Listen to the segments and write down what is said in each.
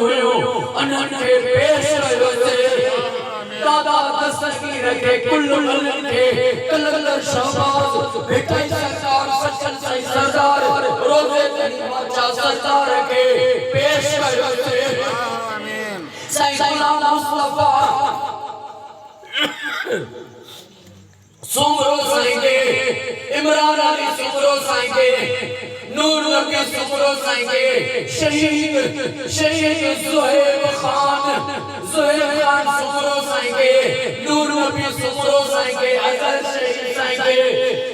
हुयो अनंत के पेश कयो से दादा दस्तगी रखे कुल्लुल के कलकल शहबाज भेटाई सरकार सचन सही सरदार रोजे तनी बादशाह सरदार के पेश कयो से आमीन सैयदना मुस्तफा सुमरो साईंगे इमरान अली सुमरो साईंगे नूर नबी सुमरो साईंगे शहीद ज़ुहैब खान सुमरो साईंगे नूर नबी सुमरो साईंगे अजर शहीद साईंगे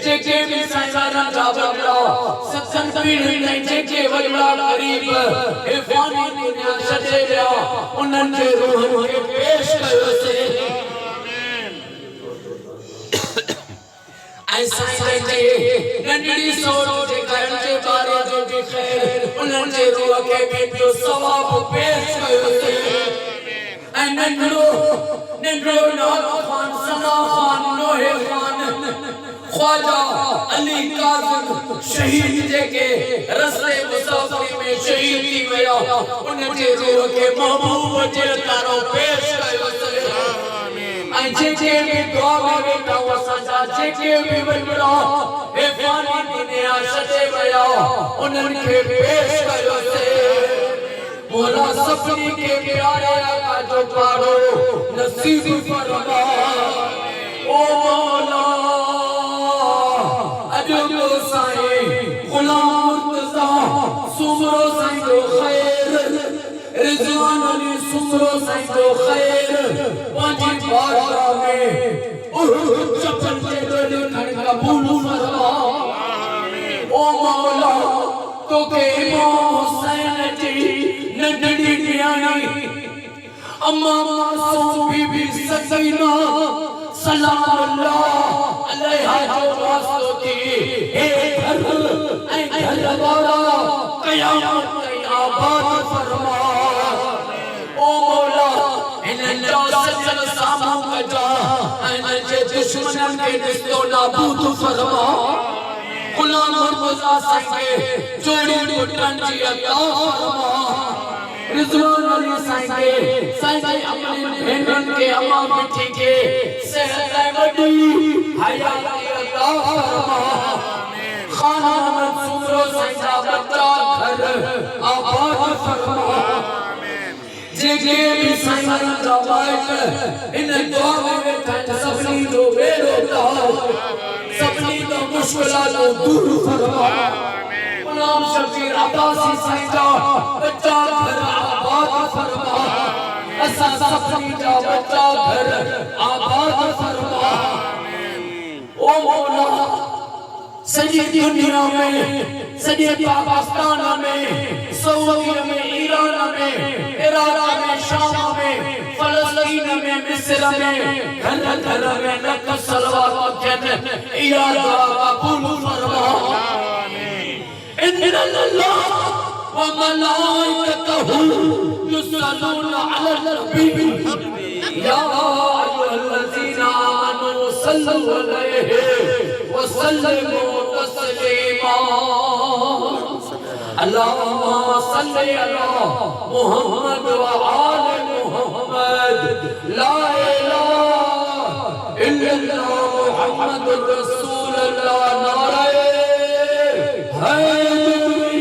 जेके भी साईंगाना जाबला सत्संग पीढ़ नहीं जेके वजला गरीब हिफानी दुनिया छॾे विया उन्हनि जे रूह खे पेश कयो से ऐसा जे नंढड़ी सोच जे करण जे बारे जो भी खैर उन्हनि जे रूह खे भी जो सवाब पेश कयो से ऐं नंढड़ो नाथ खान सना खान नोहे खान ख्वाजा अली काज़िम शहीद जेके रस्ते मुसाफिरी में शहीद थी विया उन्हनि जे रूह खे महबूब जे तारो पेश कयो से जेके भी दुआ में वेठा वसाजा जेके भी वजरा हे फानी दुनिया छॾे विया उन्हनि खे पेश कयो से मौला सभिनी खे प्यारे आका जो पारो नसीब फरमा ओ मौला अॼु जो साईं गुलाम मुर्तज़ा सुमरो साईं जो ख़ैर रिज़वान अली सुमरो साईं जो ख़ैर पंहिंजी बारगाह में चपन जे डोली खण कबूल फरमा ओ मौला तोखे इमाम हुसैन जी नंढड़ी न्याणी अम्मा मासूम बीबी सकीना सलाम अल्लाह अलैहा जो वास्तो थी हे घर ऐं घर वाला क़यामत ताईं आबाद फरमा ओ मौला इन्हनि जो सजन साम्हूं कजा ऐं जे दुश्मननि खे ॾिसो नाबूद फरमा गुलाम मुर्तज़ा साईं जोड़ी पुटनि जी अता फरमा रिज़वान अली साईं अपनी भेनरुनि खे अम्मा मिठी खे सेहत ऐं वॾी हयाती अता फरमा खान अहमद सुमरो साईं जा बच्चा घर आबाद फरमा जेके भी साईं जा वाइट इन दुआ में वेठा सभिनी जो बेड़ो पार सभिनी जो मुश्किलात दूर फरमा गुलाम शबीर अब्बासी साईं जा बच्चा घर आबाद फरमा असां सभिनी जा बच्चा घर आबाद फरमा ओ मौला सॼी दुनिया में सॼे पाकिस्तान में सऊदी में ईरान में इराक में शाम में फलस्तीन में मिस्र में घर घर में लख सलवात थियनि इहा दुआ क़बूल फरमा इन्ना अल्लाह व मलाइकतहु युसल्लूना अलल नबी या अय्युहल्लज़ीना आमनू सल्लु अलैहि व सल्लिमू तस्लीमा अल्लाहुम्मा सल्लि अला मुहम्मद व आले मुहम्मद ला इलाहा इल्लल्लाह मुहम्मदुर रसूलुल्लाह नारे हैदरी